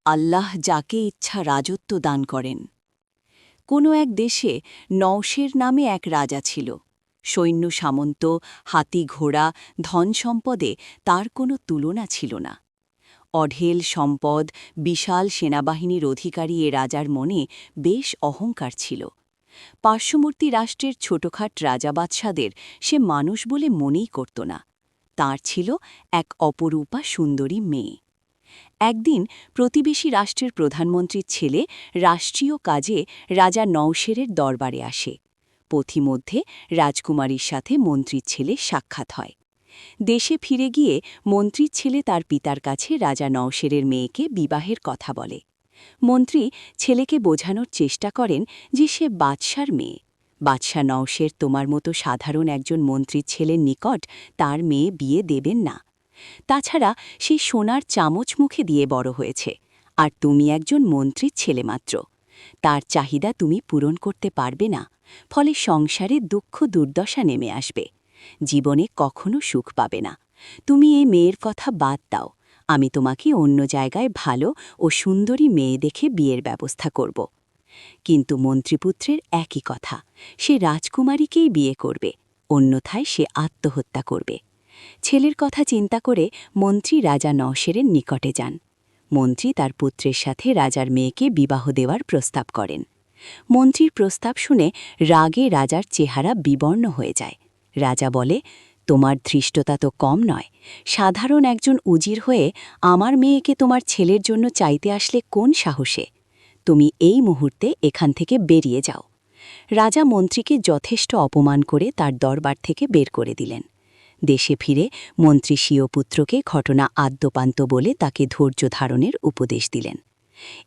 আল্লাহ যাকে ইচ্ছা রাজত্ব দান করেন। কোনো এক দেশে নওশের নামে এক রাজা ছিল। সৈন্য সামন্ত, হাতি ঘোড়া, ধন সম্পদে তার কোনো তুলনা ছিল না। অঢেল সম্পদ, বিশাল সেনাবাহিনীর অধিকারী এ রাজার মনে বেশ অহংকার ছিল। পার্শ্ববর্তী রাষ্ট্রের ছোটখাট রাজা বাদশাদের সে মানুষ বলে মনেই করত না। তাঁর ছিল এক অপরূপা সুন্দরী মেয়ে। একদিন প্রতিবেশী রাষ্ট্রের প্রধানমন্ত্রীর ছেলে রাষ্ট্রীয় কাজে রাজা নওশেরের দরবারে আসে। পথিমধ্যে রাজকুমারীর সাথে মন্ত্রীর ছেলে সাক্ষাৎ হয়। দেশে ফিরে গিয়ে মন্ত্রীর ছেলে তার পিতার কাছে রাজা নওশেরের মেয়েকে বিবাহের কথা বলে। মন্ত্রী ছেলেকে বোঝানোর চেষ্টা করেন যে সে বাদশার মেয়ে। বাদশা নওশের তোমার মতো সাধারণ একজন মন্ত্রীর ছেলের নিকট তার মেয়ে বিয়ে দেবেন না। তাছাড়া সেই সোনার চামচ মুখে দিয়ে বড় হয়েছে, আর তুমি একজন মন্ত্রীর ছেলে মাত্র। তার চাহিদা তুমি পূরণ করতে পারবে না, ফলে সংসারে দুঃখ দুর্দশা নেমে আসবে। জীবনে কখনো সুখ পাবে না। তুমি এই মেয়ের কথা বাদ দাও, আমি তোমাকে অন্য জায়গায় ভালো ও সুন্দরী মেয়ে দেখে বিয়ের ব্যবস্থা করব। কিন্তু মন্ত্রীপুত্রের একই কথা, সে রাজকুমারীকেই বিয়ে করবে, অন্যথায় সে আত্মহত্যা করবে। ছেলের কথা চিন্তা করে মন্ত্রী রাজা নওশেরের নিকটে যান। মন্ত্রী তার পুত্রের সাথে রাজার মেয়েকে বিবাহ দেওয়ার প্রস্তাব করেন। মন্ত্রীর প্রস্তাব শুনে রাগে রাজার চেহারা বিবর্ণ হয়ে যায়। রাজা বলে, তোমার ধৃষ্টতা তো কম নয়। সাধারণ একজন উজির হয়ে আমার মেয়েকে তোমার ছেলের জন্য চাইতে আসলে কোন সাহসে? তুমি এই মুহূর্তে এখান থেকে বেরিয়ে যাও। রাজা মন্ত্রীকে যথেষ্ট অপমান করে তার দরবার থেকে বের করে দিলেন। দেশে ফিরে মন্ত্রী স্বীয় পুত্রকে ঘটনা আদ্যপান্ত বলে তাকে ধৈর্য ধারণের উপদেশ দিলেন।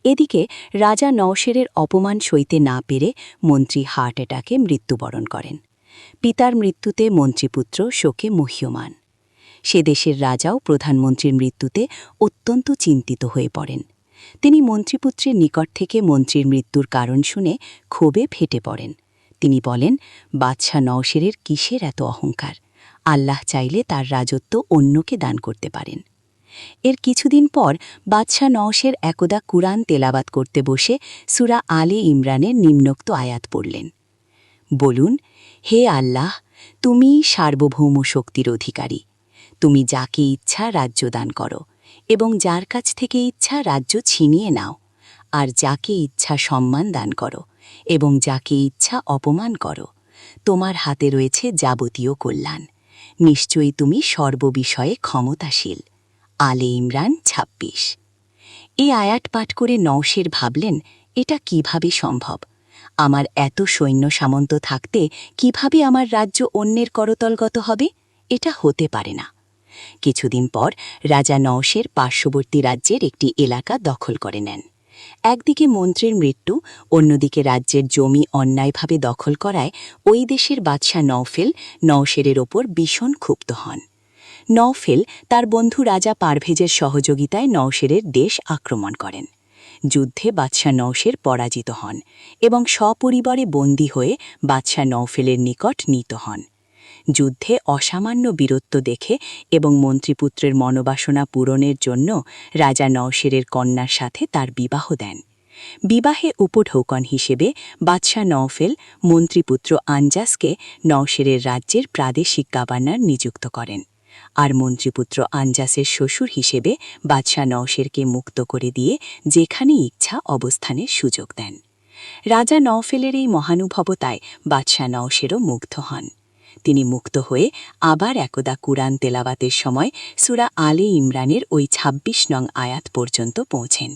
এদিকে রাজা নওশেরের অপমান সইতে না পেরে মন্ত্রী হার্ট অ্যাটাকে মৃত্যুবরণ করেন। পিতার মৃত্যুতে মন্ত্রীপুত্র শোকে মুহ্যমান। সে দেশের রাজাও প্রধানমন্ত্রীর মৃত্যুতে অত্যন্ত চিন্তিত হয়ে পড়েন। তিনি মন্ত্রীপুত্রের নিকট থেকে মন্ত্রীর মৃত্যুর কারণ শুনে ক্ষোভে ফেটে পড়েন। তিনি বলেন, বাদশাহ নওশেরের কিসের এত অহংকার? আল্লাহ চাইলে তার রাজত্ব অন্যকে দান করতে পারেন। এর কিছুদিন পর বাদশাহ নওশের একদা কুরআন তেলাওয়াত করতে বসে সূরা আলে ইমরানের নিম্নোক্ত আয়াত পড়লেন। বলুন, হে আল্লাহ, তুমি সার্বভৌম শক্তির অধিকারী। তুমি যাকে ইচ্ছা রাজ্য দান করো এবং যার কাছ থেকে ইচ্ছা রাজ্য ছিনিয়ে নাও, আর যাকে ইচ্ছা সম্মান দান করো এবং যাকে ইচ্ছা অপমান করো। তোমার হাতে রয়েছে যাবতীয় কল্যাণ। নিশ্চয়ই তুমি সর্ববিষয়ে ক্ষমতাশীল। আলে ইমরান ২৬। এই আয়াত পাঠ করে নওশের ভাবলেন, এটা কিভাবে সম্ভব? আমার এত সৈন্য সামন্ত থাকতে কিভাবে আমার রাজ্য অন্যের করতলগত হবে? এটা হতে পারে না। কিছুদিন পর রাজা নওশের পার্শ্ববর্তী রাজ্যের একটি এলাকা দখল করে নেন। একদিকে মন্ত্রীর মৃত্যু, অন্যদিকে রাজ্যের জমি অন্যায়ভাবে দখল করায় ওই দেশের বাদশাহ নওফেল নওশেরের ওপর ভীষণ ক্ষুব্ধ হন। নওফেল তার বন্ধু রাজা পারভেজের সহযোগিতায় নওশেরের দেশ আক্রমণ করেন। যুদ্ধে বাদশাহ নওশের পরাজিত হন এবং সপরিবারে বন্দী হয়ে বাদশাহ নওফেলের নিকট নীত হন। যুদ্ধে অসামান্য বীরত্ব দেখে এবং মন্ত্রীপুত্রের মনোবাসনা পূরণের জন্য রাজা নওশেরের কন্যার সাথে তার বিবাহ দেন। বিবাহে উপঢৌকন হিসেবে বাদশাহ নওফেল মন্ত্রীপুত্র আনজাসকে নওশেরের রাজ্যের প্রাদেশিক গভর্নর নিযুক্ত করেন, আর মন্ত্রীপুত্র আনজাসের শ্বশুর হিসেবে বাদশাহ নওশেরকে মুক্ত করে দিয়ে যেখানে ইচ্ছা অবস্থানের সুযোগ দেন। রাজা নওফেলের এই মহানুভবতায় বাদশাহ নওশেরও মুগ্ধ হন। তিনি মুক্ত হয়ে আবার একদা কুরআন তেলাওয়াতের সময় সূরা আলে ইমরানের ওই ২৬ নং আয়াত পর্যন্ত পৌঁছেন।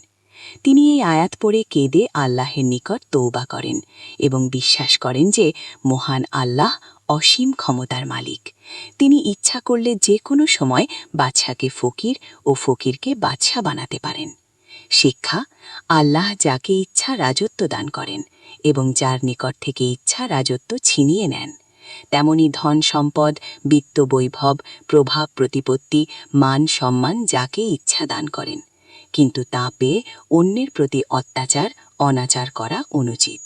তিনি এই আয়াত পড়ে কেঁদে আল্লাহের নিকট তওবা করেন এবং বিশ্বাস করেন যে মহান আল্লাহ অসীম ক্ষমতার মালিক। তিনি ইচ্ছা করলে যে কোনো সময় বাদশাকে ফকির ও ফকিরকে বাদশা বানাতে পারেন। শিক্ষা: আল্লাহ যাকে ইচ্ছা রাজত্ব দান করেন এবং যার নিকট থেকে ইচ্ছা রাজত্ব ছিনিয়ে নেন। তেমনি ধন সম্পদ, বিত্ত বৈভব, প্রভাব প্রতিপত্তি, মান সম্মান যাকে ইচ্ছা দান করেন, কিন্তু তা পেয়ে অন্যের প্রতি অত্যাচার অনাচার করা অনুচিত।